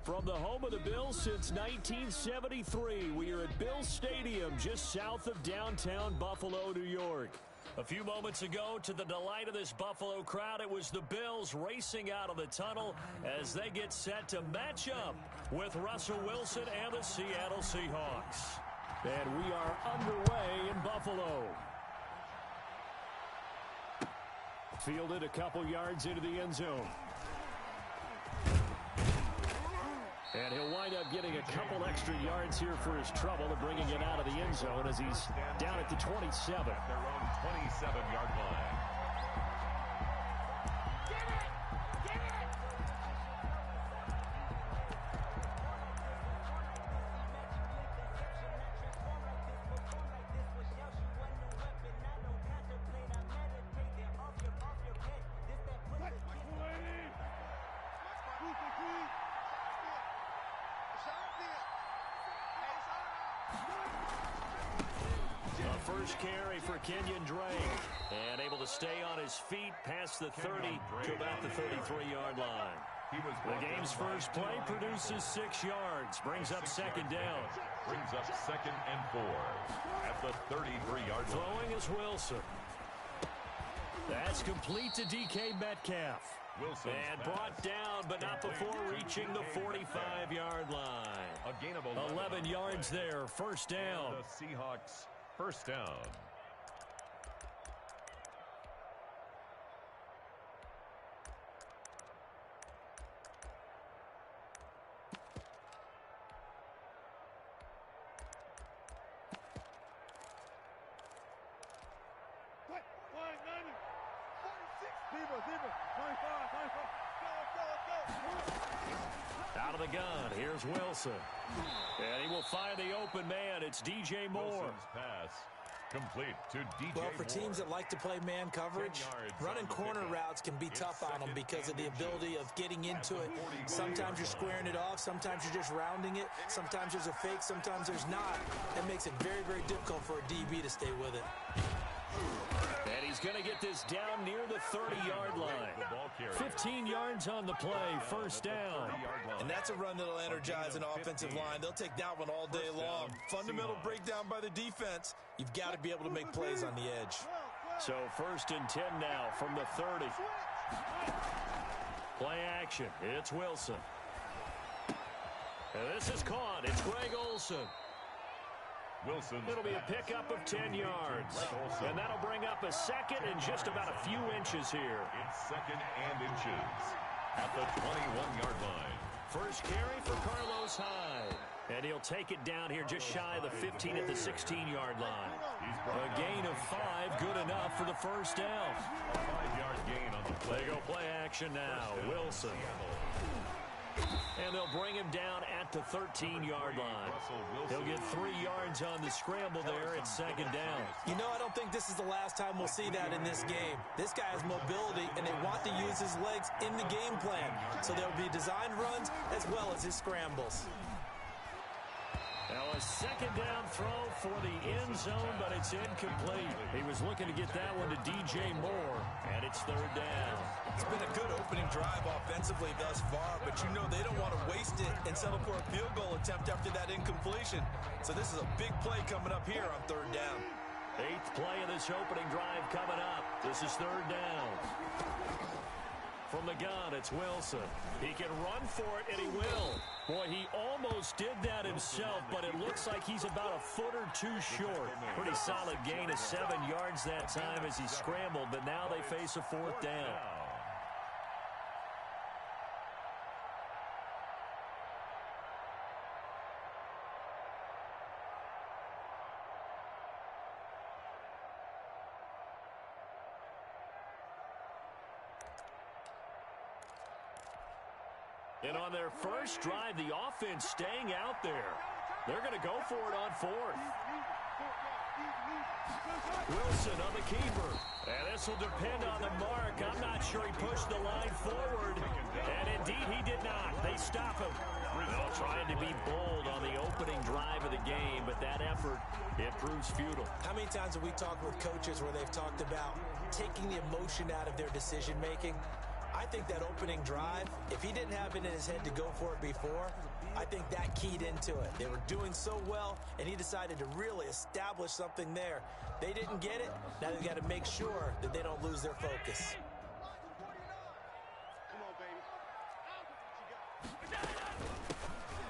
From the home of the Bills since 1973, we are at Bills Stadium just south of downtown Buffalo, New York. A few moments ago, to the delight of this Buffalo crowd, it was the Bills racing out of the tunnel as they get set to match up with Russell Wilson and the Seattle Seahawks. And we are underway in Buffalo. Fielded a couple yards into the end zone. And he'll wind up getting a couple extra yards here for his trouble and bringing it out of the end zone as he's down at the 27. At their own 27-yard line. First carry for Kenyon Drake. And able to stay on his feet past the 30 to about the 33-yard line. The game's first play produces 6 yards. Brings up second down. Brings up 2nd and 4 at the 33-yard line. Throwing is Wilson. That's complete to DK Metcalf. Wilson and brought down, but not before reaching the 45-yard line. A gain of 11 yards there. First down. The Seahawks first down. Out of the gun, here's Wilson. And he will find the open man. It's DJ Moore. Wilson's pass complete to DJ Well, for teams that like to play man coverage, running corner routes can be tough on them because of the ability of getting into it. Sometimes you're squaring it off. Sometimes you're just rounding it. Sometimes there's a fake. Sometimes there's not. That makes it very, very difficult for a DB to stay with it. And he's going to get this down near the 30-yard line. 15 yards on the play, first down. And that's a run that'll energize an offensive line. They'll take that one all day long. Fundamental breakdown by the defense. You've got to be able to make plays on the edge. So 1st and 10 now from the 30. Play action. It's Wilson. And this is caught. It's Greg Olsen. It'll be a pickup of 10 yards. And that'll bring up a second and just about a few inches here. It's 2nd and inches at the 21-yard line. First carry for Carlos Hyde. And he'll take it down here just shy of the 15 at the 16-yard line. A gain of 5, good enough for the first down. A 5-yard gain on the play. They go play action now. Wilson. And they'll bring him down at the 13-yard line. He'll get 3 yards on the scramble there at 2nd down. You know, I don't think this is the last time we'll see that in this game. This guy has mobility, and they want to use his legs in the game plan. So there'll be designed runs as well as his scrambles. Now a 2nd down throw for the end zone, but it's incomplete. He was looking to get that one to DJ Moore, and it's 3rd down. It's been a good opening drive offensively thus far, but you know they don't want to waste it and settle for a field goal attempt after that incompletion. So this is a big play coming up here on 3rd down. 8th play of this opening drive coming up. This is 3rd down. From the gun, it's Wilson. He can run for it, and he will. Boy, he almost did that himself, but it looks like he's about a foot or two short. Pretty solid gain of 7 yards that time as he scrambled, but now they face a 4th down. And on their first drive, the offense staying out there. They're going to go for it on 4th. Wilson on the keeper. And this will depend on the mark. I'm not sure he pushed the line forward. And indeed, he did not. They stop him. They're trying to be bold on the opening drive of the game, but that effort, it proves futile. How many times have we talked with coaches where they've talked about taking the emotion out of their decision-making? I think that opening drive, if he didn't have it in his head to go for it before, I think that keyed into it. They were doing so well, and he decided to really establish something there. They didn't get it. Now they've got to make sure that they don't lose their focus.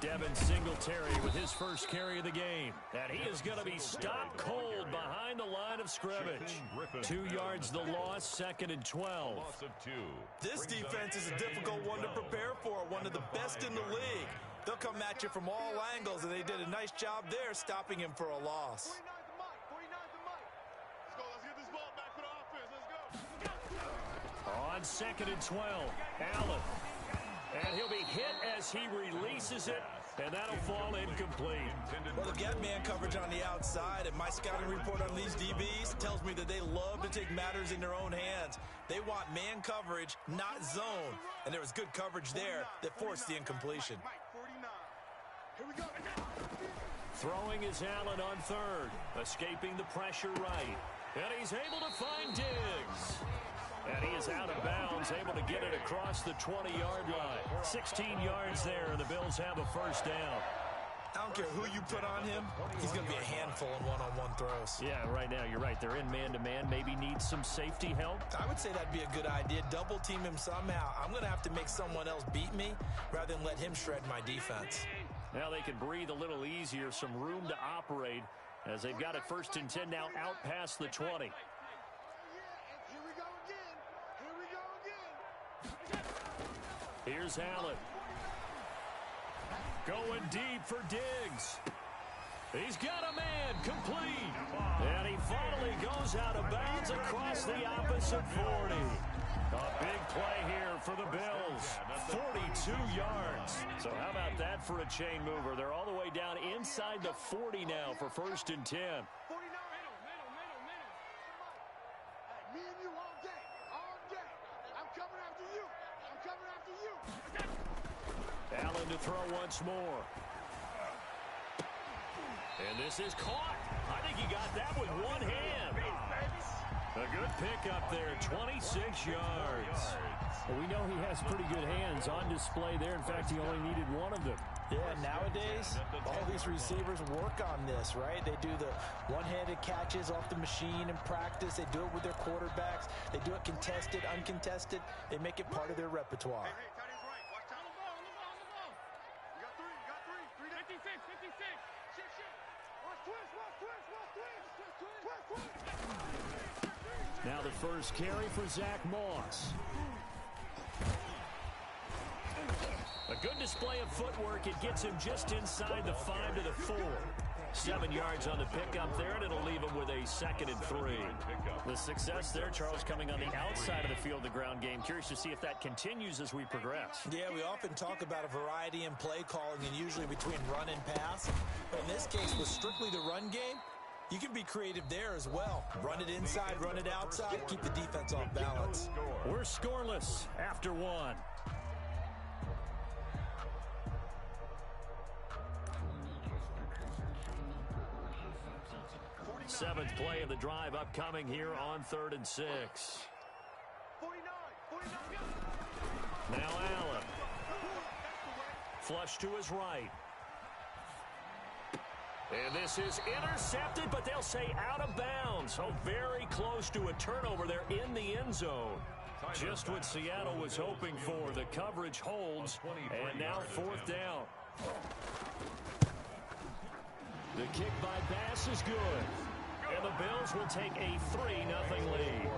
Devin Singletary with his first carry of the game. And he is going to be stopped cold behind the line of scrimmage. 2 yards the loss, 2nd and 12. This defense is a difficult one to prepare for, one of the best in the league. They'll come at you from all angles, and they did a nice job there stopping him for a loss. On 2nd and 12, Allen. And he'll be hit as he releases it, and that'll fall incomplete. Well, they get man coverage on the outside, and my scouting report on these DBs tells me that they love to take matters in their own hands. They want man coverage, not zone. And there was good coverage there that forced the incompletion. Throwing is Allen on 3rd, escaping the pressure right. And he's able to find Diggs. And he is out of bounds, able to get it across the 20-yard line. 16 yards there, and the Bills have a first down. I don't care who you put on him, he's going to be a handful in one-on-one throws. Yeah, right now, you're right. They're in man-to-man, maybe need some safety help. I would say that'd be a good idea. Double team him somehow. I'm going to have to make someone else beat me rather than let him shred my defense. Now they can breathe a little easier, some room to operate as they've got it 1st and 10 now out past the 20. Here's Allen. Going deep for Diggs. He's got a man complete. And he finally goes out of bounds across the opposite 40. A big play here for the Bills. 42 yards. So how about that for a chain mover? They're all the way down inside the 40 now for 1st and 10. Allen to throw once more. And this is caught. I think he got that with one hand. A good pickup there, 26 yards. Well, we know he has pretty good hands on display there. In fact, he only needed one of them. Yeah, nowadays, all these receivers work on this, right? They do the one-handed catches off the machine in practice. They do it with their quarterbacks. They do it contested, uncontested. They make it part of their repertoire. Now the first carry for Zach Moss. A good display of footwork. It gets him just inside the 5 to the 4. 7 yards on the pickup there, and it'll leave him with a 2nd and 3. The success there, Charles, coming on the outside of the field, the ground game. Curious to see if that continues as we progress. Yeah, we often talk about a variety in play calling, and usually between run and pass. But in this case, with strictly the run game, you can be creative there as well. Run it inside, run it outside, keep the defense off balance. We're scoreless after 1. Seventh play of the drive upcoming here on 3rd and 6. Now Allen. Flush to his right. And this is intercepted, but they'll say out of bounds. So very close to a turnover there in the end zone. Just what Seattle was hoping for. The coverage holds, and now 4th down. The kick by Bass is good. And the Bills will take a 3-0 lead.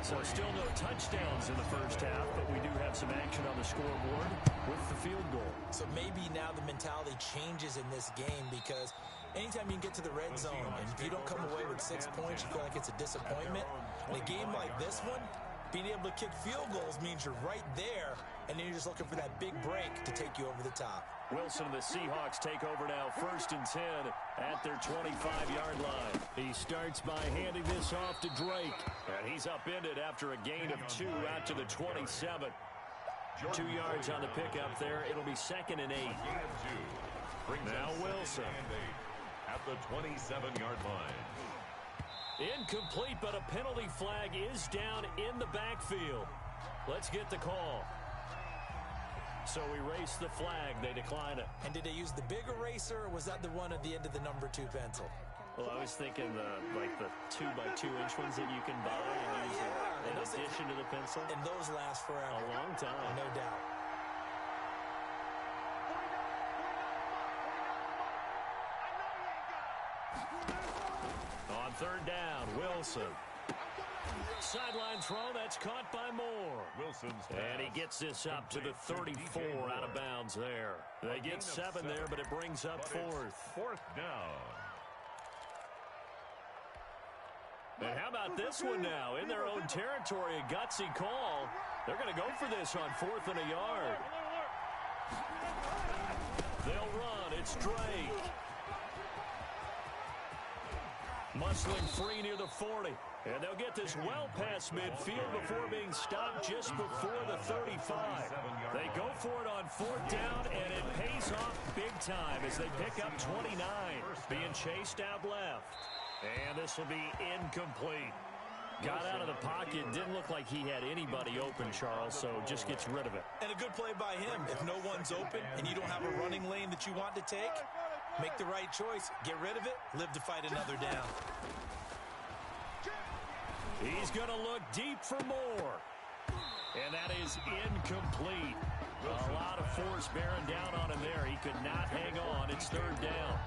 So still no touchdowns in the first half, but we do have some action on the scoreboard with the field goal. So maybe now the mentality changes in this game because anytime you can get to the red zone and if you don't come away with 6 points, you feel like it's a disappointment. In a game like this one, being able to kick field goals means you're right there, and then you're just looking for that big break to take you over the top. Wilson and the Seahawks take over now, 1st and 10 at their 25-yard line. He starts by handing this off to Drake, and he's upended after a gain of 2 out to the 27. 2 yards on the pickup there. It'll be 2nd and 8. Now Wilson at the 27-yard line. Incomplete, but a penalty flag is down in the backfield. Let's get the call. So erase the flag. They decline it. And did they use the big eraser, or was that the one at the end of the number 2 pencil? Well, I was thinking the 2x2-inch ones that you can buy and use in addition to the pencil. And those last forever. A long time. No doubt. On third down, Wilson. Sideline throw, that's caught by Moore. Wilson's and he gets this up to the 34 out of bounds there. They get 7 there, but it brings up 4th. 4th down. And how about this one now? In their own territory, a gutsy call. They're going to go for this on 4th and a yard. They'll run. It's Drake. Muscling free near the 40. And they'll get this well past midfield before being stopped just before the 35. They go for it on 4th down, and it pays off big time as they pick up 29. Being chased out left. And this will be incomplete. Got out of the pocket. Didn't look like he had anybody open, Charles, so just gets rid of it. And a good play by him. If no one's open and you don't have a running lane that you want to take, make the right choice. Get rid of it. Live to fight another down. He's going to look deep for Moore. And that is incomplete. A lot of force bearing down on him there. He could not hang on. It's 3rd down.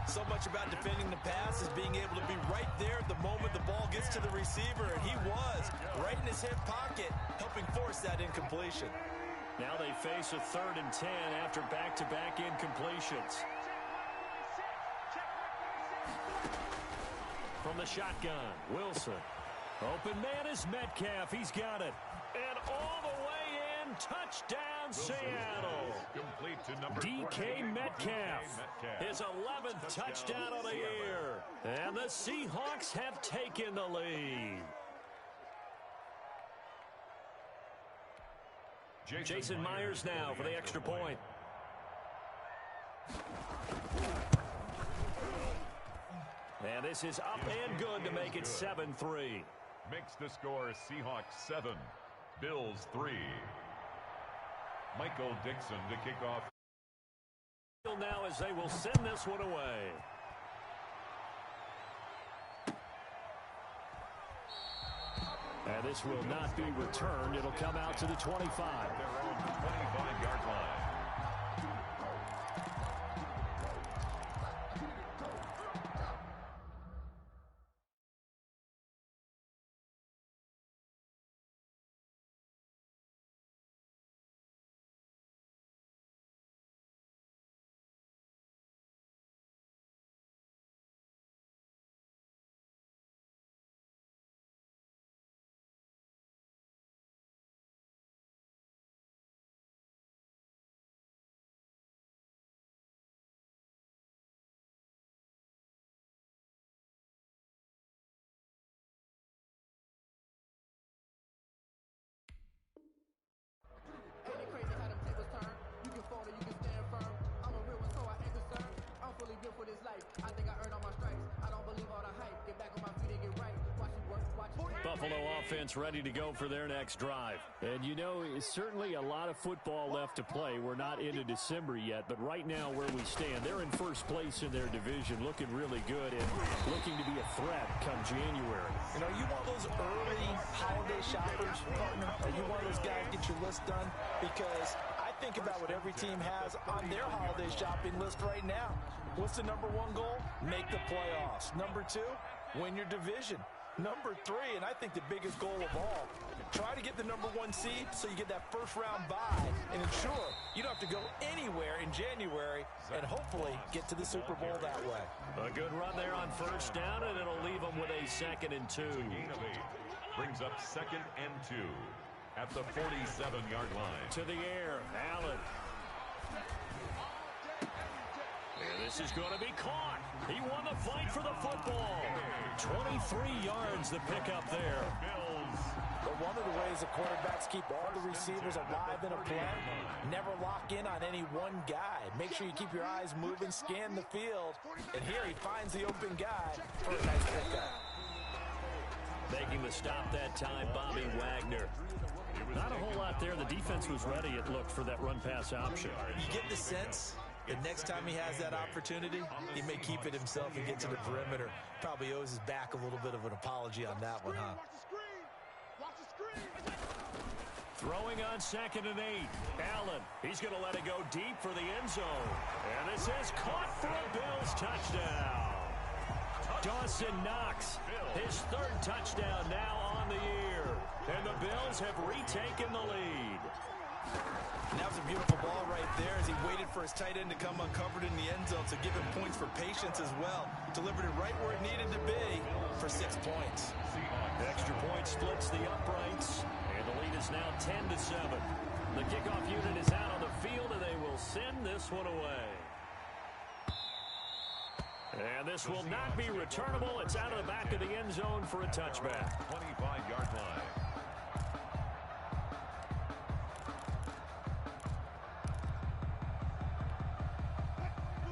So much about defending the pass is being able to be right there at the moment the ball gets to the receiver, and he was right in his hip pocket, helping force that incompletion. Now they face a 3rd and 10 after back-to-back incompletions. From the shotgun, Wilson. Open man is Metcalf. He's got it. And all the way in, touchdown, Seattle. Complete to number DK Metcalf. His 11th touchdown of the year. And the Seahawks have taken the lead. Jason Myers now for the extra point. And this is up and good to make it 7-3. Makes the score Seahawks 7, Bills 3. Michael Dixon to kick off. Now as they will send this one away. And this will not be returned. It'll come out to the 25. Their own 25-yard line. Buffalo offense ready to go for their next drive. And you know, certainly a lot of football left to play. We're not into December yet, but right now where we stand, they're in first place in their division, looking really good and looking to be a threat come January. You know, you want those early holiday shoppers, partner? Are you one of those guys get your list done? Because I think about what every team has on their holiday shopping list right now. What's the number 1 goal? Make the playoffs. Number 2, win your division. Number 3, and I think the biggest goal of all, try to get the number 1 seed so you get that first-round bye and ensure you don't have to go anywhere in January and hopefully get to the Super Bowl that way. A good run there on first down, and it'll leave them with a 2nd and 2. Gain of 8 brings up 2nd and 2 at the 47-yard line. To the air, Allen. And this is going to be caught. He won the fight for the football. 23 yards the pickup there. Bills. But one of the ways the quarterbacks keep all the receivers alive in a play, never lock in on any one guy. Make sure you keep your eyes moving, scan the field. And here he finds the open guy for a nice pickup. Making the stop that time, Bobby Wagner. Not a whole lot there. The defense was ready, it looked, for that run-pass option. You get the sense that next time he has that opportunity, he may keep it himself and get to the perimeter. Probably owes his back a little bit of an apology on that one, huh? Throwing on 2nd and 8. Allen, he's going to let it go deep for the end zone. And this is caught for a Bills touchdown. Dawson Knox, his 3rd touchdown now on the year. And the Bills have retaken the lead. And that was a beautiful ball right there as he waited for his tight end to come uncovered in the end zone, so give him points for patience as well. Delivered it right where it needed to be for 6 points. Extra point splits the uprights, and the lead is now 10-7. The kickoff unit is out on the field, and they will send this one away. And this will not be returnable. It's out of the back of the end zone for a touchback. 25-yard line.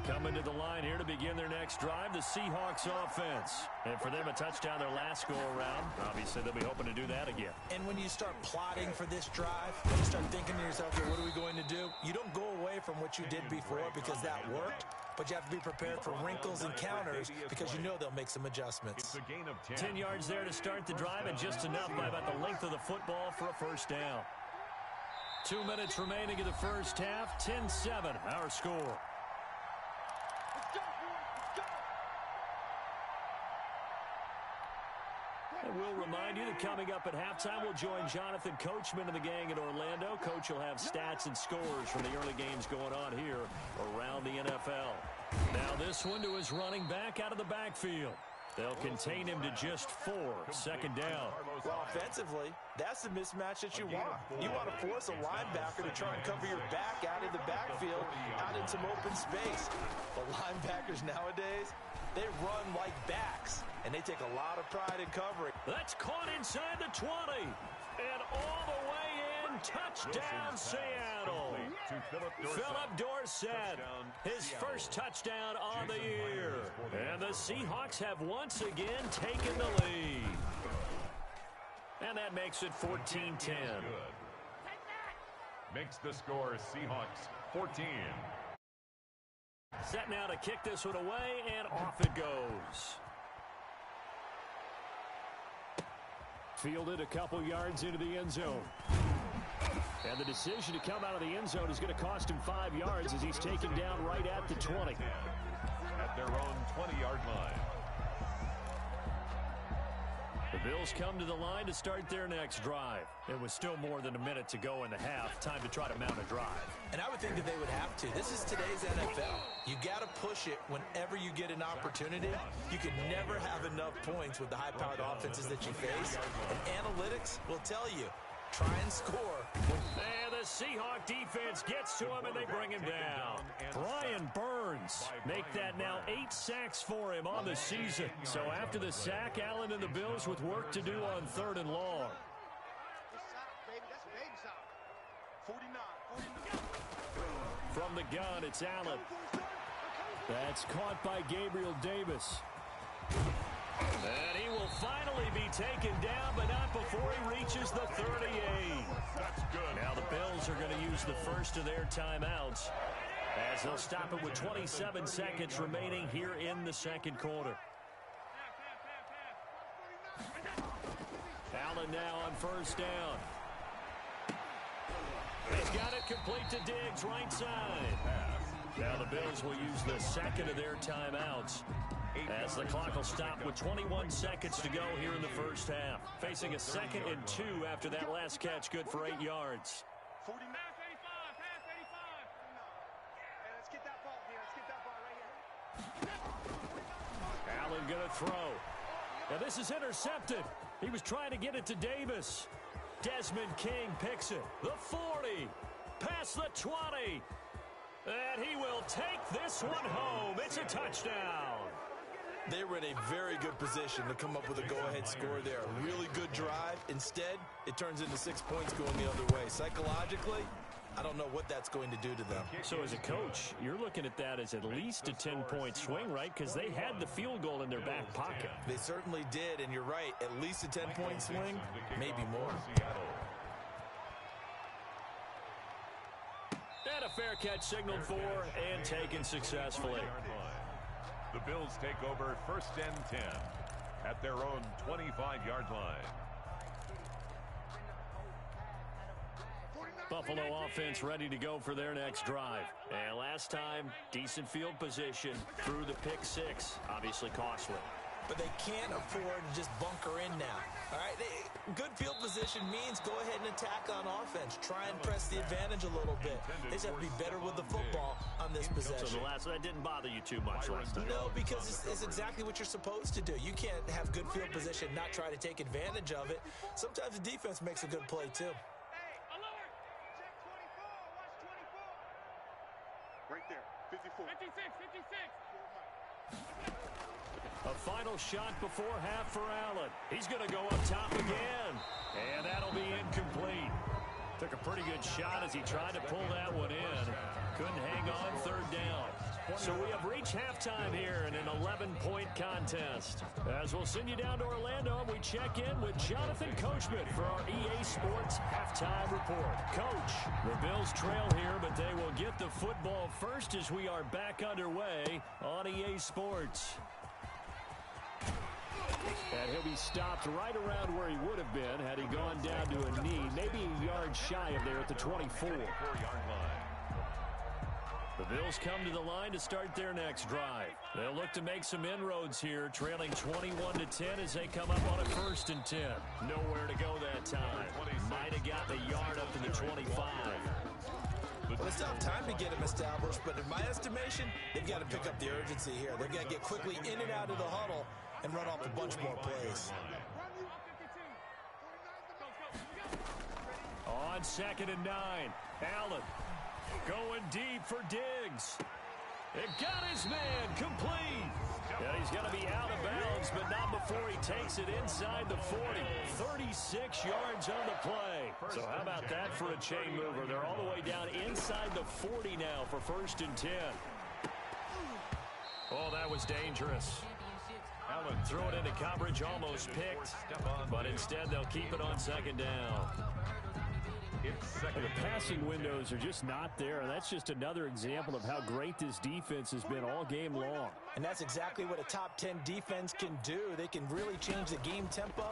Coming to the line here to begin their next drive, the Seahawks offense. And for them, a touchdown their last go-around. Obviously, they'll be hoping to do that again. And when you start plotting for this drive, when you start thinking to yourself, okay, what are we going to do? You don't go away from what you did before because that worked, but you have to be prepared for wrinkles and counters because you know they'll make some adjustments. It's a gain of 10 yards there to start the drive, and just enough by about the length of the football for a first down. 2 minutes remaining in the first half, 10-7, our score. And we'll remind you that coming up at halftime, we'll join Jonathan Coachman and the gang in Orlando. Coach will have stats and scores from the early games going on here around the NFL. Now this one to his running back out of the backfield. They'll contain him to just 4, 2nd down. Well, offensively, that's the mismatch that you want. You want to force a linebacker to try and cover your back out of the backfield, out in some open space. But linebackers nowadays, they run like backs, and they take a lot of pride in covering. That's caught inside the 20. And all the way in, touchdown Seattle. Philip Dorsett, his first touchdown on the year. And the Seahawks have once again taken the lead. And that makes it 14-10. Makes the score Seahawks 14. Set now to kick this one away, and off it goes. Fielded a couple yards into the end zone. And the decision to come out of the end zone is going to cost him 5 yards as he's taken down right at the 20. At their own 20-yard line. The Bills come to the line to start their next drive. It was still more than a minute to go in the half. Time to try to mount a drive. And I would think that they would have to. This is today's NFL. You got to push it whenever you get an opportunity. You can never have enough points with the high-powered offenses that you face. And analytics will tell you, try and score. And the Seahawk defense gets to him, and they bring him down. Brian Burns make that now 8 sacks for him on the season. So after the sack, Allen and the Bills with work to do on 3rd and long. From the gun, it's Allen. That's caught by Gabriel Davis. And he will finally be taken down, but not before he reaches the 38. That's good. Now the Bills are going to use the first of their timeouts as they'll stop it with 27 seconds remaining here in the second quarter. Allen now on first down. He's got it complete to Diggs, right side. Now the Bills will use the second of their timeouts as the clock will stop with 21 seconds to go here in the first half. Facing a 2nd and 2 after that last catch, good for 8 yards. Allen going to throw. Now this is intercepted. He was trying to get it to Davis. Desmond King picks it. The 40. Past the 20. And he will take this one home. It's a touchdown. They were in a very good position to come up with a go-ahead score there. A really good drive. Instead, it turns into 6 points going the other way. Psychologically, I don't know what that's going to do to them. So as a coach, you're looking at that as at least a 10-point swing, right? Because they had the field goal in their back pocket. They certainly did, and you're right. At least a 10-point swing, maybe more. And a fair catch signaled for and taken successfully. The Bills take over 1st and 10 at their own 25-yard line. Buffalo offense ready to go for their next drive. And last time, decent field position through the pick six. Obviously costly. But they can't afford to just bunker in now. All right, good field position means go ahead and attack on offense. Try and press the advantage a little bit. They just have to be better with the football on this possession. So that didn't bother you too much last time? No, because it's exactly what you're supposed to do. You can't have good field position, not try to take advantage of it. Sometimes the defense makes a good play, too. Right there, 54. 56, 56. A final shot before half for Allen. He's going to go up top again. And that'll be incomplete. Took a pretty good shot as he tried to pull that one in. Couldn't hang on 3rd down. So we have reached halftime here in an 11-point contest. As we'll send you down to Orlando, we check in with Jonathan Coachman for our EA Sports Halftime Report. Coach, the Bills trail here, but they will get the football first as we are back underway on EA Sports. And he'll be stopped right around where he would have been had he gone down to a knee, maybe a yard shy of there at the 24. The Bills come to the line to start their next drive. They'll look to make some inroads here, trailing 21-10 as they come up on a 1st and 10. Nowhere to go that time. Might have got the yard up to the 25. Well, they still have time to get him established, but in my estimation, they've got to pick up the urgency here. They've got to get quickly in and out of the huddle and run off a bunch more plays. On 2nd and 9, Allen going deep for Diggs. It got his man complete. Yeah, he's going to be out of bounds, but not before he takes it inside the 40. 36 yards on the play. So how about that for a chain mover? They're all the way down inside the 40 now for 1st and 10. Oh, that was dangerous. Allen threw it into coverage, almost picked, but instead they'll keep it on 2nd down. The passing windows are just not there, and that's just another example of how great this defense has been all game long. And that's exactly what a top 10 defense can do. They can really change the game tempo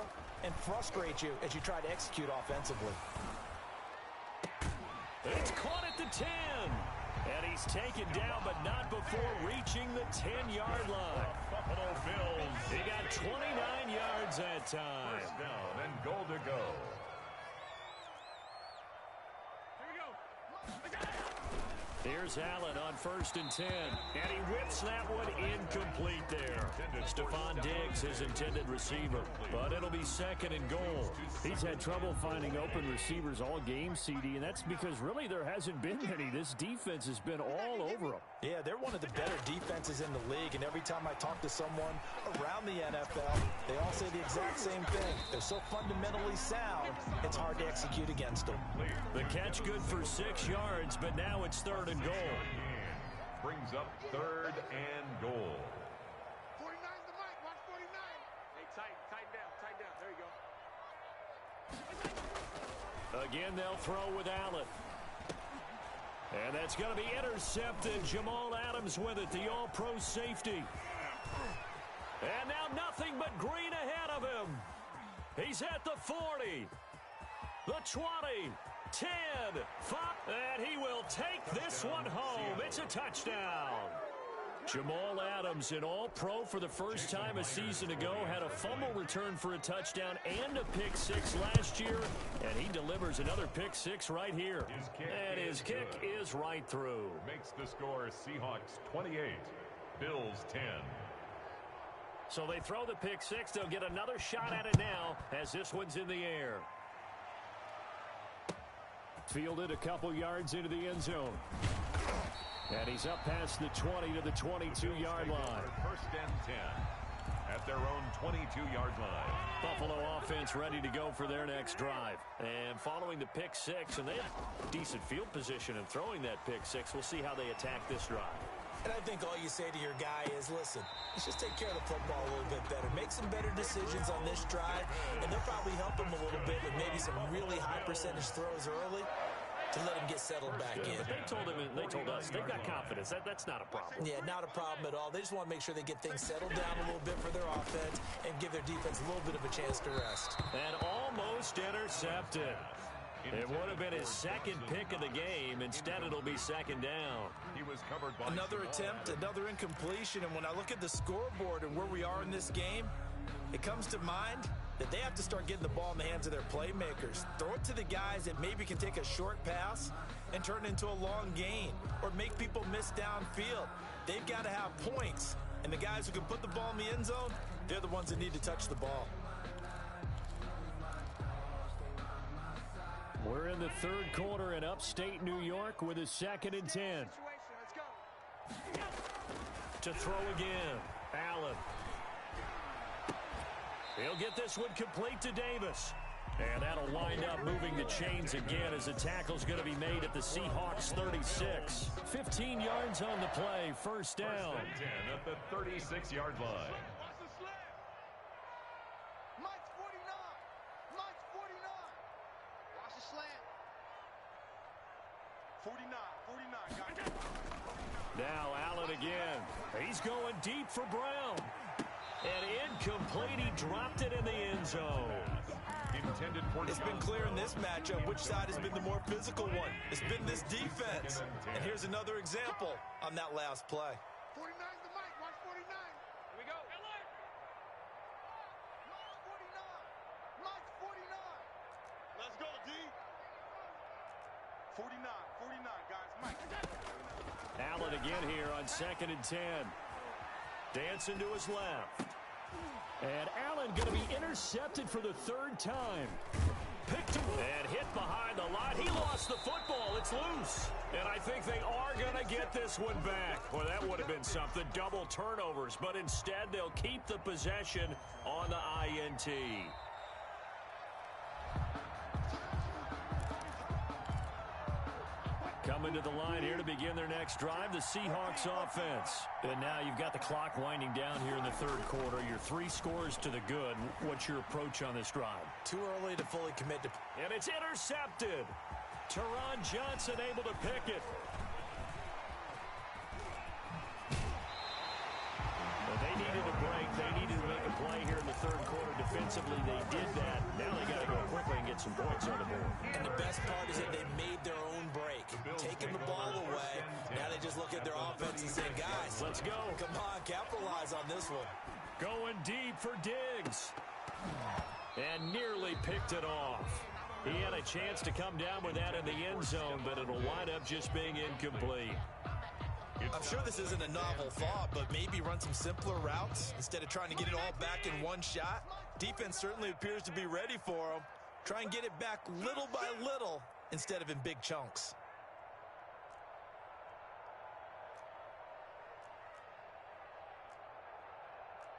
and frustrate you as you try to execute offensively. It's caught at the 10. And he's taken down, but not before reaching the 10-yard line. Buffalo Bills. He got 29 yards that time. 1st down and goal to go. Here's Allen on 1st and 10. And he whips that one incomplete there. Stephon Diggs, his intended receiver. But it'll be 2nd and goal. He's had trouble finding open receivers all game, CD, and that's because really there hasn't been many. This defense has been all over them. Yeah, they're one of the better defenses in the league, and every time I talk to someone around the NFL, they all say the exact same thing. They're so fundamentally sound, it's hard to execute against them. The catch good for 6 yards, but now it's 3rd and goal. Brings up 3rd and goal. 49's the mic. Watch 49. Hey, tighten down. There you go. Again, they'll throw with Allen. And that's going to be intercepted. Jamal Adams with it, the all-pro safety. And now nothing but green ahead of him. He's at the 40, the 20, 10, 5, and he will take this one home. It's a touchdown. Jamal Adams, an all-pro for the first time a season ago, had a fumble return for a touchdown and a pick six last year, and he delivers another pick six right here. And his kick is right through. Makes the score Seahawks 28, Bills 10. So they throw the pick six. They'll get another shot at it now as this one's in the air. Fielded a couple yards into the end zone. And he's up past the 20 to the 22-yard line. 1st and 10. at their own 22-yard line. Buffalo offense ready to go for their next drive. And following the pick six, and they have decent field position in throwing that pick six. We'll see how they attack this drive. And I think all you say to your guy is, listen, let's just take care of the football a little bit better. Make some better decisions on this drive, and they'll probably help him a little bit with maybe some really high percentage throws early to let him get settled back in. They told us they've got confidence. That's not a problem. Yeah, not a problem at all. They just want to make sure they get things settled down a little bit for their offense and give their defense a little bit of a chance to rest. And almost intercepted. It would have been his second pick of the game. Instead, it'll be second down. He was covered by another attempt, another incompletion. And when I look at the scoreboard and where we are in this game, it comes to mind that they have to start getting the ball in the hands of their playmakers. Throw it to the guys that maybe can take a short pass and turn it into a long gain or make people miss downfield. They've got to have points. And the guys who can put the ball in the end zone, they're the ones that need to touch the ball. We're in the third quarter in upstate New York with a 2nd and 10. To throw again, Allen. He'll get this one complete to Davis. And that'll wind up moving the chains again as the tackle's going to be made at the Seahawks 36. 15 yards on the play, first down. First and 10 at the 36-yard line. Mike's 49. Mike's 49. Watch the slant. 49, guys. Now Allen again. He's going deep for Brown. And incomplete. He dropped it in the end zone. Intended for it's been clear in this matchup which side has been the more physical one. It's been this defense. And here's another example on that last play. 49 to Mike. Watch 49. Here we go. Mike's 49. Mike's 49. Let's go, D. 49, guys. Mike. Allen again here on 2nd and 10. Dancing to his left. And Allen going to be intercepted for the 3rd time. Picked him and hit behind the line. He lost the football. It's loose. And I think they are going to get this one back. Well, that would have been something. Double turnovers. But instead, they'll keep the possession on the INT. Coming to the line here to begin their next drive, the Seahawks offense. And now you've got the clock winding down here in the 3rd quarter. Your 3 scores to the good. What's your approach on this drive? Too early to fully commit to. And it's intercepted. Teron Johnson able to pick it. Well, they needed a break. They needed to make a play here in the 3rd quarter defensively. They did that. Now they got to go quickly and get some points on the board. And the best part is that they made their own break. Taking the ball away. Now they just look at their offense and say, guys, let's go. Come on, capitalize on this one. Going deep for Diggs. And nearly picked it off. He had a chance to come down with that in the end zone, but it'll wind up just being incomplete. I'm sure this isn't a novel thought, but maybe run some simpler routes instead of trying to get it all back in one shot. Defense certainly appears to be ready for them. Try and get it back little by little instead of in big chunks.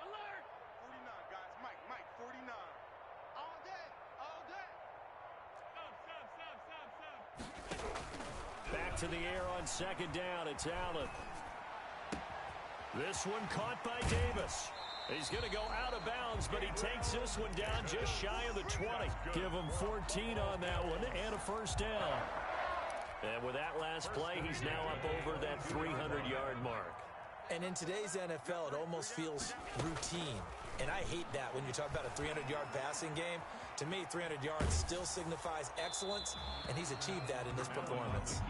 Alert! 49, guys. Mike, 49. All day. Stop. Back to the air on 2nd down. It's Allen. This one caught by Davis. He's going to go out of bounds, but he takes this one down just shy of the 20. Give him 14 on that one and a first down. And with that last play, he's now up over that 300-yard mark. And in today's NFL, it almost feels routine. And I hate that when you talk about a 300-yard passing game. To me, 300 yards still signifies excellence, and he's achieved that in this performance.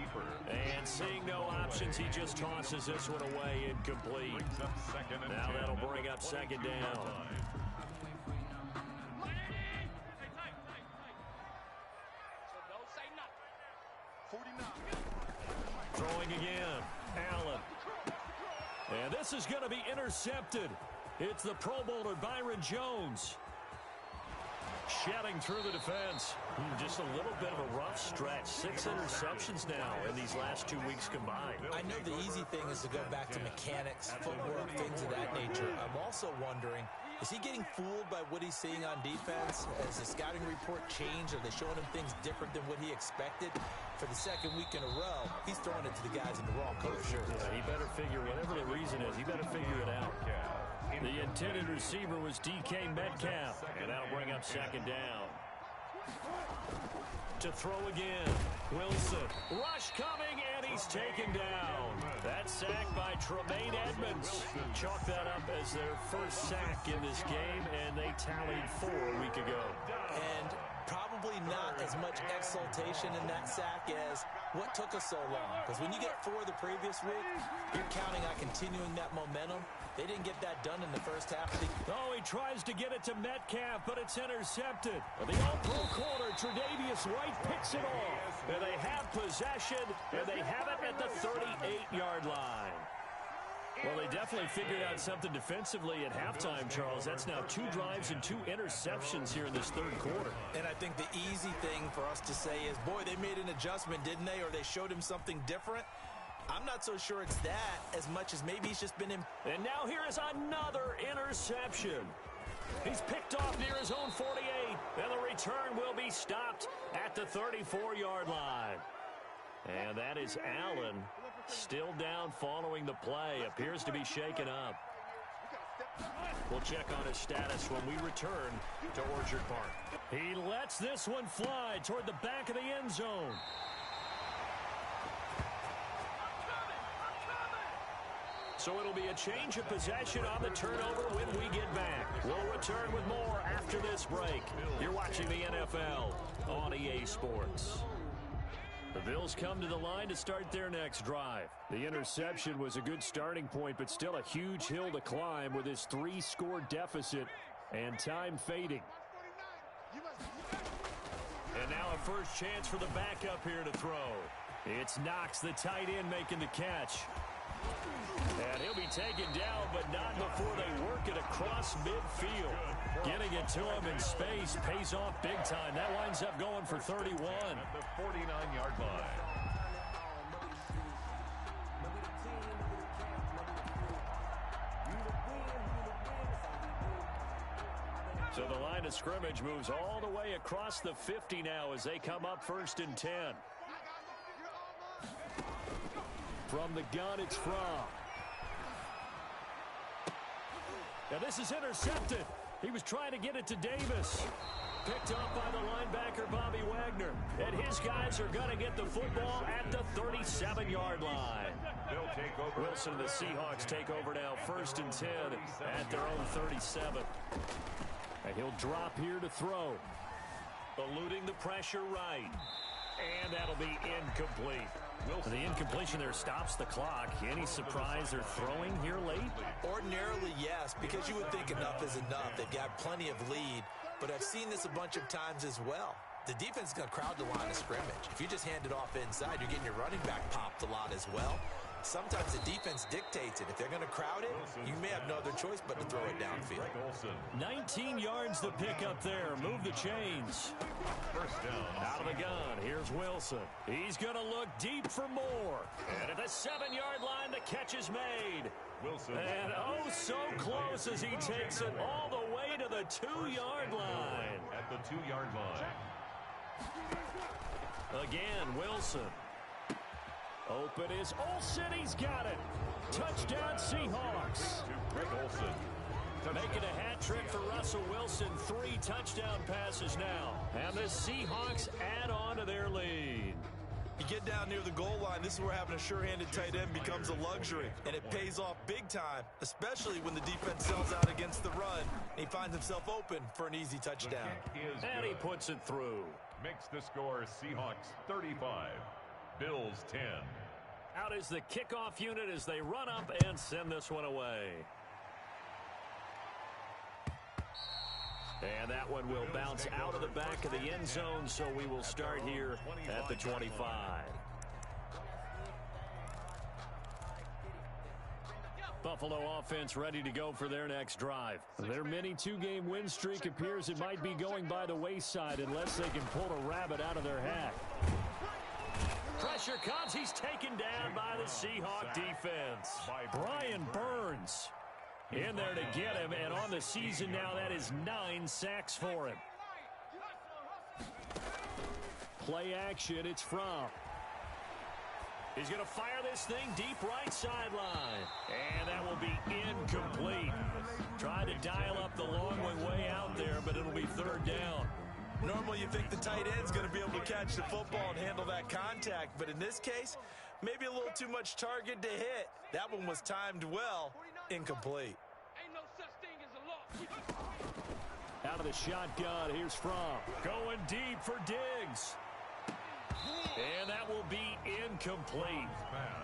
And seeing no options, he just tosses this one away incomplete. Now that'll bring up 2nd down. Throwing again. Allen. And this is going to be intercepted. It's the Pro Bowler Byron Jones. Shedding through the defense. Just a little bit of a rough stretch. 6 interceptions now in these last 2 weeks combined. I know the easy thing is to go back to mechanics, footwork, things of that nature. I'm also wondering Is he getting fooled by what he's seeing on defense? Has the scouting report changed? Are they showing him things different than what he expected? For the second week in a row, he's throwing it to the guys in the wrong color shirts. Yeah, he better figure, whatever the reason is, he better figure it out. The intended receiver was DK Metcalf, and that'll bring up second down. To throw again, Wilson. Rush coming, and he's taken down. That sack by Tremaine Edmonds. Chalk that up as their first sack in this game, and they tallied 4 a week ago. And probably not as much exultation in that sack as what took us so long. Because when you get 4 the previous week, you're counting on continuing that momentum. They didn't get that done in the first half of the game. Oh, he tries to get it to Metcalf, but it's intercepted. The all-pro corner, Tre'Davious White, picks it off. And they have possession, and they have it at the 38-yard line. Well, they definitely figured out something defensively at halftime, Charles. That's now 2 drives and 2 interceptions here in this third quarter. And I think the easy thing for us to say is, boy, they made an adjustment, didn't they? Or they showed him something different. I'm not so sure it's that as much as maybe he's just been in. And now here is another interception. He's picked off near his own 48, and the return will be stopped at the 34-yard line. And that is Allen still down following the play. Appears to be shaken up. We'll check on his status when we return to Orchard Park. He lets this one fly toward the back of the end zone. So it'll be a change of possession on the turnover when we get back. We'll return with more after this break. You're watching the NFL on EA Sports. The Bills come to the line to start their next drive. The interception was a good starting point, but still a huge hill to climb with his 3-score deficit and time fading. And now a first chance for the backup here to throw. It's Knox, the tight end, making the catch. And he'll be taken down, but not before they work it across midfield. Getting it to him in space pays off big time. That winds up going for 31. At the 49-yard line. So the line of scrimmage moves all the way across the 50 now as they come up 1st and 10. From the gun, it's Fromm. Now this is intercepted. He was trying to get it to Davis. Picked up by the linebacker, Bobby Wagner. And his guys are going to get the football at the 37-yard line. They'll take over. Wilson and the Seahawks take over now 1st and 10 at their own 37. And he'll drop here to throw. Eluding the pressure right. And that'll be incomplete. Wilson. The incompletion there stops the clock. Any surprise they're throwing here late? Ordinarily, yes, because you would think enough is enough. They've got plenty of lead, but I've seen this a bunch of times as well. The defense is going to crowd the line of scrimmage. If you just hand it off inside, you're getting your running back popped a lot as well. Sometimes the defense dictates it. If they're going to crowd it, you may have no other choice but to throw it downfield. 19 yards the pick up there. Move the chains. First down. Out of the gun, here's Wilson. He's going to look deep for more. And at the 7-yard line, the catch is made. Wilson. And oh, so close as he takes it all the way to the 2-yard line. At the 2-yard line. Again, Wilson. Open is Olsen. He's got it. Touchdown, Seahawks. To Greg Olsen. Making a hat trick for Russell Wilson. 3 touchdown passes now. And the Seahawks add on to their lead. You get down near the goal line, this is where having a sure-handed tight end becomes a luxury. And it pays off big time, especially when the defense sells out against the run. And he finds himself open for an easy touchdown. And he puts it through. Makes the score Seahawks 35. Bills 10. Out is the kickoff unit as they run up and send this one away. And that one will bounce out of the back of the end zone, so we will start here at the 25. Buffalo offense ready to go for their next drive. Their mini 2-game win streak appears it might be going by the wayside unless they can pull a rabbit out of their hat. Pressure comes. He's taken down by the Seahawk defense. Brian Burns. In there to get him, and on the season now, that is 9 sacks for him. Play action, it's Fromm. He's going to fire this thing deep right sideline. And that will be incomplete. Tried to dial up the long way out there, but it'll be third down. Normally you think the tight end's going to be able to catch the football and handle that contact, but in this case, maybe a little too much target to hit. That one was timed well, incomplete. Ain't no such thing as a loss. Out of the shotgun, here's Fromm. Going deep for Diggs. And that will be incomplete.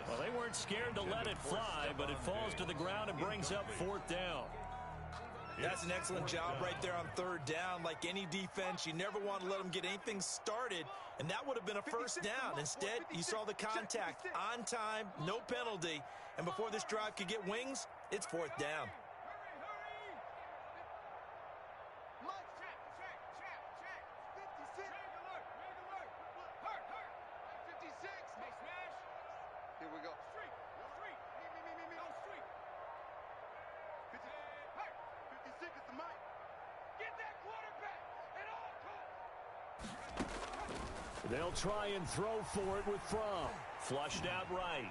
Well, they weren't scared to let it fly, but it falls to the ground and brings up fourth down. That's an excellent job right there on third down. Like any defense, you never want to let them get anything started, and that would have been a first down. Instead, you saw the contact on time, no penalty, and before this drive could get wings, it's fourth down. Here we go. 56 is the mic. Get that quarterback at all costs. They'll try and throw for it with Fromm. Flushed out right.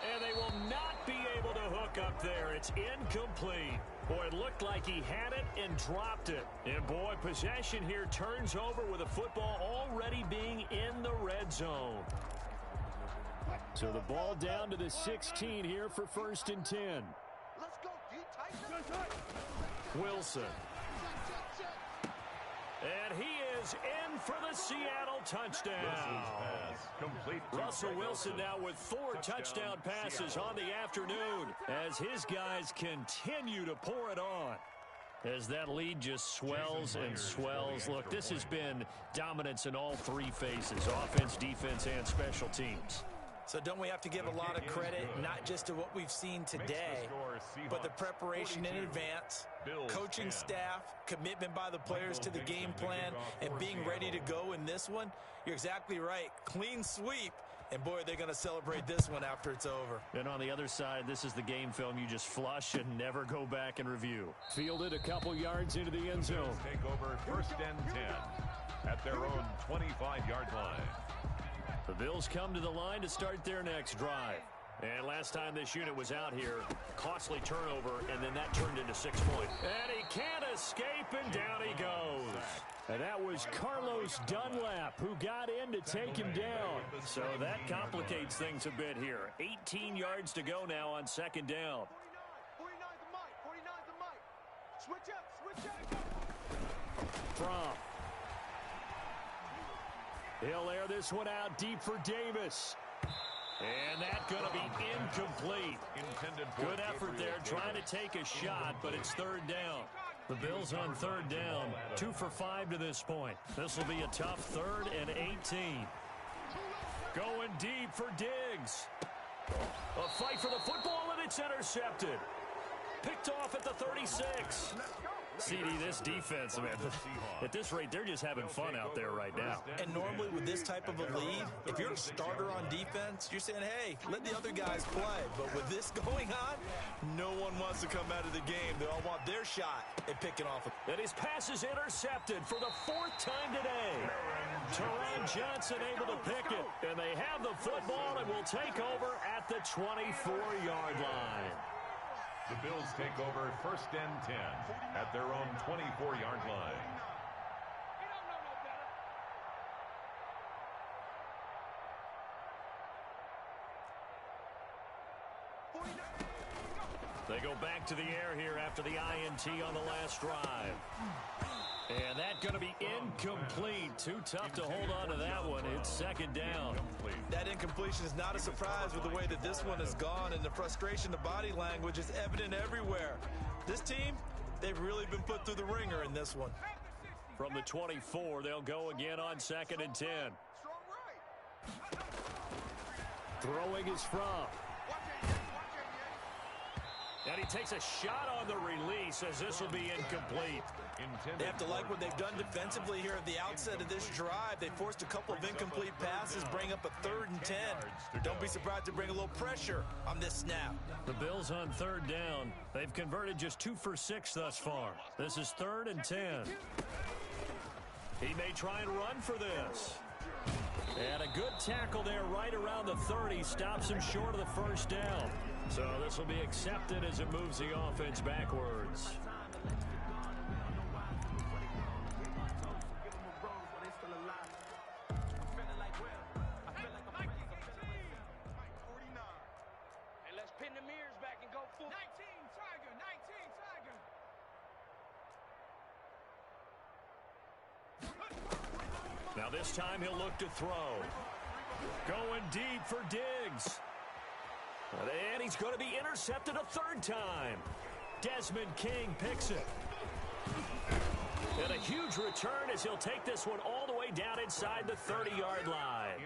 And they will not be able to hook up there. It's incomplete. Boy, it looked like he had it and dropped it. And boy, possession here turns over with the football already being in the red zone. So the ball down to the 16 here for 1st and 10. Let's go, D. Tyson. Wilson. And he is in for the Seattle touchdown. Russell Wilson now with 4 touchdown passes on the afternoon as his guys continue to pour it on. As that lead just swells and swells. Look, this has been dominance in all 3 phases, offense, defense, and special teams. So don't we have to give a lot of credit, not just to what we've seen today, but the preparation in advance, coaching staff, commitment by the players to the game plan, and being ready to go in this one? You're exactly right. Clean sweep. And, boy, they're going to celebrate this one after it's over. And on the other side, this is the game film you just flush and never go back and review. Fielded a couple yards into the end zone. Take over 1st and 10 at their own 25-yard line. The Bills come to the line to start their next drive. And last time this unit was out here, costly turnover, and then that turned into 6 points. And he can't escape, and down he goes. And that was Carlos Dunlap who got in to take him down. So that complicates things a bit here. 18 yards to go now on 2nd down. 49's the mic. 49's the mic. Switch up. Fromm. He'll air this one out deep for Davis. And that's going to be incomplete. Good effort there, trying to take a shot, but it's 3rd down. The Bills on 3rd down, 2 for 5 to this point. This will be a tough 3rd and 18. Going deep for Diggs. A fight for the football, and it's intercepted. Picked off at the 36. CD, this defense, man, at this rate, they're just having fun out there right now. And normally with this type of a lead, if you're a starter on defense, you're saying, hey, let the other guys play. But with this going on, no one wants to come out of the game. They all want their shot at picking off. And his pass is intercepted for the 4th time today. Teron Johnson able to pick it. And they have the football and will take over at the 24-yard line. The Bills take over 1st and 10 at their own 24-yard line. They go back to the air here after the INT on the last drive. And that's going to be incomplete. Too tough to hold on to that one. It's 2nd down. That incompletion is not a surprise with the way that this one has gone, and the frustration, the body language is evident everywhere. This team, they've really been put through the ringer in this one. From the 24, they'll go again on 2nd and 10. Throwing is Fromm. And he takes a shot on the release as this will be incomplete. They have to like what they've done defensively here at the outset of this drive. They forced a couple of incomplete passes, bring up a 3rd and 10. Don't be surprised to bring a little pressure on this snap. The Bills on 3rd down. They've converted just 2 for 6 thus far. This is 3rd and 10. He may try and run for this. And a good tackle there right around the 30. Stops him short of the 1st down. So this will be accepted as it moves the offense backwards. Hey, let's pin the mirrors back and go full. 19 Tiger, 19 Tiger. Now this time he'll look to throw. Going deep for Diggs. And he's going to be intercepted a 3rd time. Desmond King picks it. And a huge return as he'll take this one all the way down inside the 30-yard line.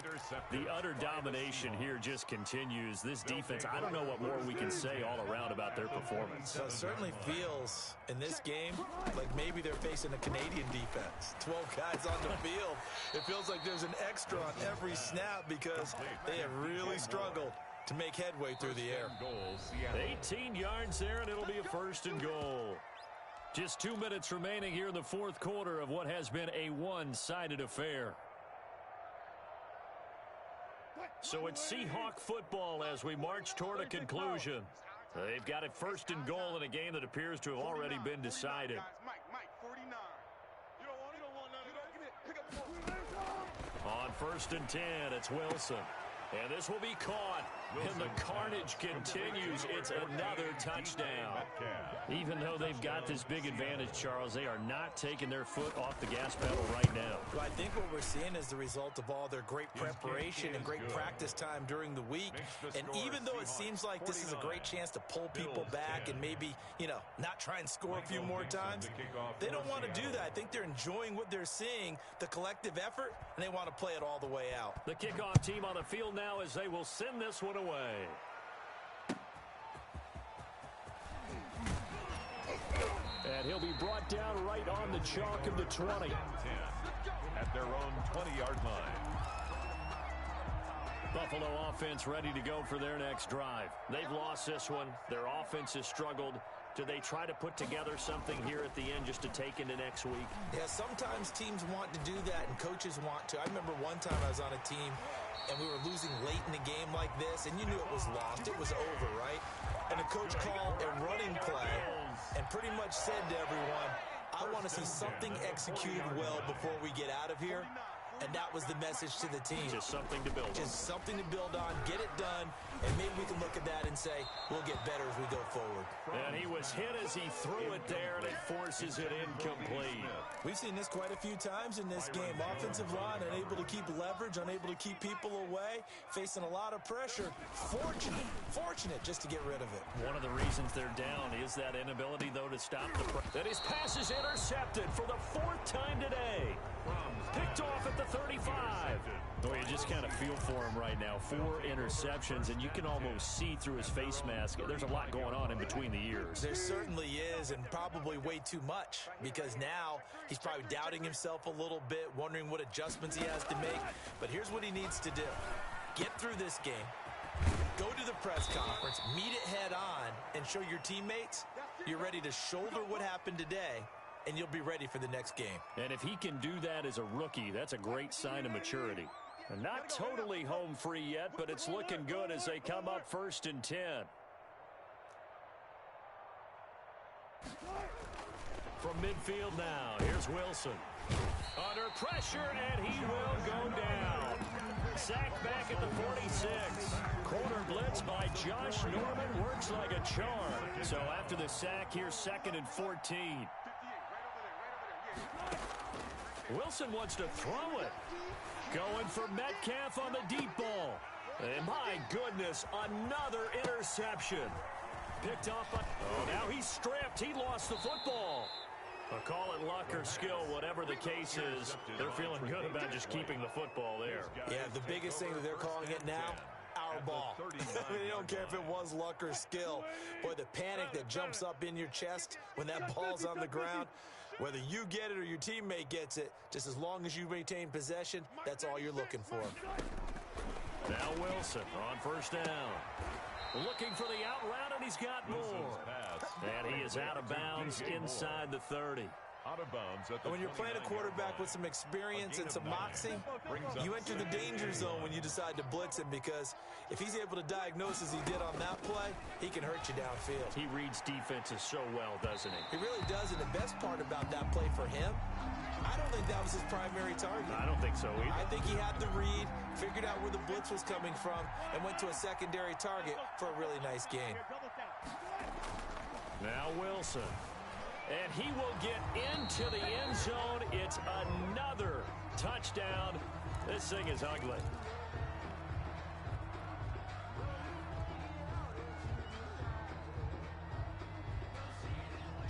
The utter domination here just continues. This defense, I don't know what more we can say all around about their performance. So it certainly feels in this game like maybe they're facing a Canadian defense. 12 guys on the field. It feels like there's an extra on every snap because they have really struggled to make headway through the air. 18 yards there, and it'll be a 1st and goal. Just 2 minutes remaining here in the 4th quarter of what has been a one-sided affair. So it's Seahawk football as we march toward a conclusion. They've got it 1st and goal in a game that appears to have already been decided. Mike, 49. You don't want none of it. On 1st and 10, it's Wilson. And this will be caught. And the carnage continues. It's another touchdown. Even though they've got this big advantage, Charles, they are not taking their foot off the gas pedal right now. Well, I think what we're seeing is the result of all their great preparation and great practice time during the week. And even though it seems like this is a great chance to pull people back and maybe, not try and score a few more times, they don't want to do that. I think they're enjoying what they're seeing, the collective effort, and they want to play it all the way out. The kickoff team on the field now as they will send this one away. And he'll be brought down right on the chalk of the 20. At their own 20-yard line. Buffalo offense ready to go for their next drive. They've lost this one. Their offense has struggled. Do they try to put together something here at the end just to take into next week? Yeah, sometimes teams want to do that and coaches want to. I remember one time I was on a team and we were losing late in a game like this, and you knew it was lost. It was over, right? And the coach called a running play and pretty much said to everyone, I want to see something executed well before we get out of here. And that was the message to the team. Just something to build on. Just something to build on, get it done, and maybe we can look at that and say, we'll get better as we go forward. And he was hit as he threw it there, and it forces it incomplete. We've seen this quite a few times in this game. Offensive line unable to keep leverage, unable to keep people away, facing a lot of pressure. Fortunate just to get rid of it. One of the reasons they're down is that inability, though, to stop the pressure. That his pass is intercepted for the 4th time today. Picked off at the 35. Boy, you just kind of feel for him right now. 4 interceptions, and you can almost see through his face mask. There's a lot going on in between the ears. There certainly is, and probably way too much, because now he's probably doubting himself a little bit, wondering what adjustments he has to make. But here's what he needs to do. Get through this game. Go to the press conference, meet it head on, and show your teammates you're ready to shoulder what happened today, and you'll be ready for the next game. And if he can do that as a rookie, that's a great sign of maturity. And not totally home free yet, but it's looking good as they come up 1st and 10. From midfield now, here's Wilson. Under pressure, and he will go down. Sacked back at the 46. Corner blitz by Josh Norman works like a charm. So after the sack, here's 2nd and 14. Wilson wants to throw it. Going for Metcalf on the deep ball. And my goodness, another interception. Picked up. Now he's stripped. He lost the football. Call it luck or skill, whatever the case is. They're feeling good about just keeping the football there. Yeah, the biggest thing that they're calling it now, our ball. I mean, they don't care if it was luck or skill. Boy, the panic that jumps up in your chest when that ball's on the ground, whether you get it or your teammate gets it, just as long as you maintain possession, that's all you're looking for. Now Wilson on first down. Looking for the out route, and he's got more. And he is out of bounds inside the 30. Out of bounds at the when you're playing a quarterback with some experience and some moxie, you enter the danger zone when you decide to blitz him, because if he's able to diagnose as he did on that play, he can hurt you downfield. He reads defenses so well, doesn't he? He really does, and the best part about that play for him, I don't think that was his primary target. I don't think so either. I think he had the read, figured out where the blitz was coming from, and went to a secondary target for a really nice gain. Now Wilson. And he will get into the end zone. It's another touchdown. This thing is ugly.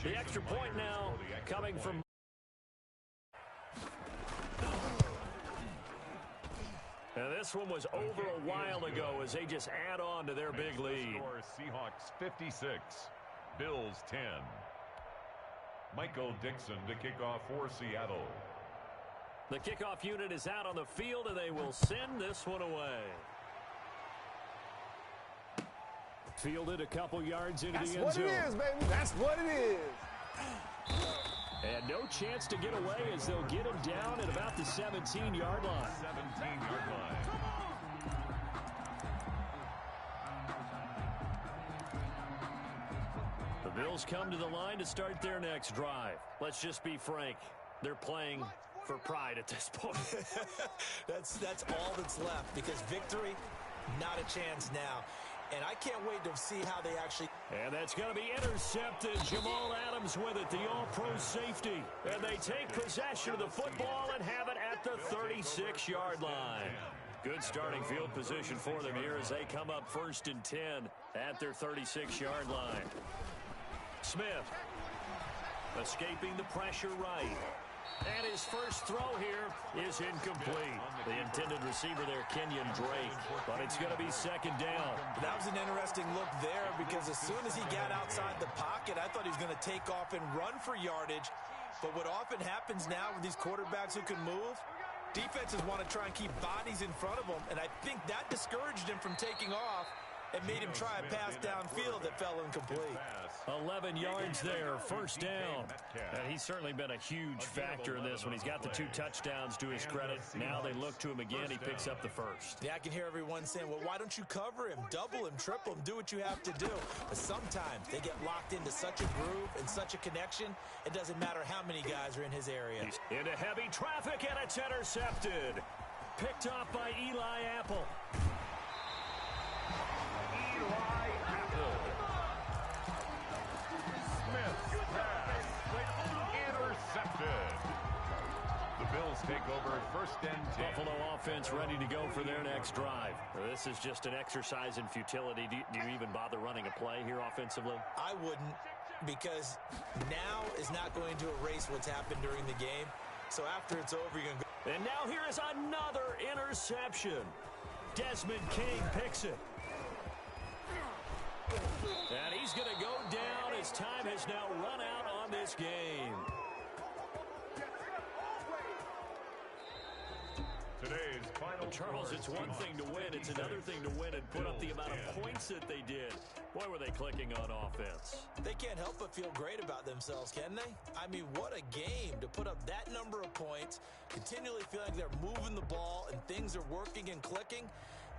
The extra point now coming from... Now this one was over a while ago as they just add on to their big lead. Seahawks 56, Bills 10. Michael Dixon to kick off for Seattle. The kickoff unit is out on the field, and they will send this one away. Fielded a couple yards into the end zone. That's what it is, baby. That's what it is. And no chance to get away as they'll get him down at about the 17-yard line. 17-yard line. The Bills come to the line to start their next drive. Let's just be frank. They're playing for pride at this point. That's all that's left, because victory, not a chance now. And I can't wait to see how they actually... And that's going to be intercepted. Jamal Adams with it, the all-pro safety. And they take possession of the football and have it at the 36-yard line. Good starting field position for them here as they come up 1st and 10 at their 36-yard line. Smith escaping the pressure right. And his first throw here is incomplete. The intended receiver there, Kenyon Drake. But it's going to be 2nd down. That was an interesting look there, because as soon as he got outside the pocket, I thought he was going to take off and run for yardage. But what often happens now with these quarterbacks who can move, defenses want to try and keep bodies in front of them. And I think that discouraged him from taking off and made him try a pass downfield that fell incomplete. 11 yards there, 1st down. And he's certainly been a huge factor in this when he's got the 2 touchdowns to his credit. Now they look to him again. He picks up the 1st. Yeah, I can hear everyone saying, well, why don't you cover him, double him, triple him, do what you have to do. But sometimes they get locked into such a groove and such a connection, it doesn't matter how many guys are in his area. He's into heavy traffic, and it's intercepted. Picked off by Eli Apple. Eli Apple. Smith pass. Intercepted. The Bills take over 1st and 10. Buffalo offense ready to go for their next drive. This is just an exercise in futility. Do you even bother running a play here offensively? I wouldn't, because now is not going to erase what's happened during the game. So after it's over, you're going to go. And now here is another interception. Desmond King picks it. And he's going to go down as time has now run out on this game. Today's final Charles, it's one thing to win. It's another thing to win and put up the amount of points that they did. Boy, were they clicking on offense. They can't help but feel great about themselves, can they? I mean, what a game to put up that number of points, continually feel like they're moving the ball and things are working and clicking.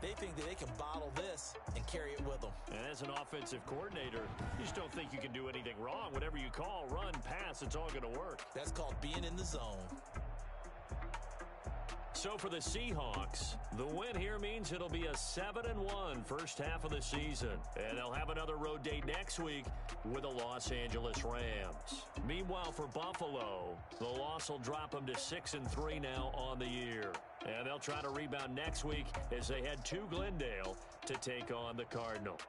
They think that they can bottle this and carry it with them. And as an offensive coordinator, you just don't think you can do anything wrong. Whatever you call, run, pass, it's all going to work. That's called being in the zone. So for the Seahawks, the win here means it'll be a 7-1 first half of the season. And they'll have another road date next week with the Los Angeles Rams. Meanwhile, for Buffalo, the loss will drop them to 6-3 now on the year. And they'll try to rebound next week as they head to Glendale to take on the Cardinals.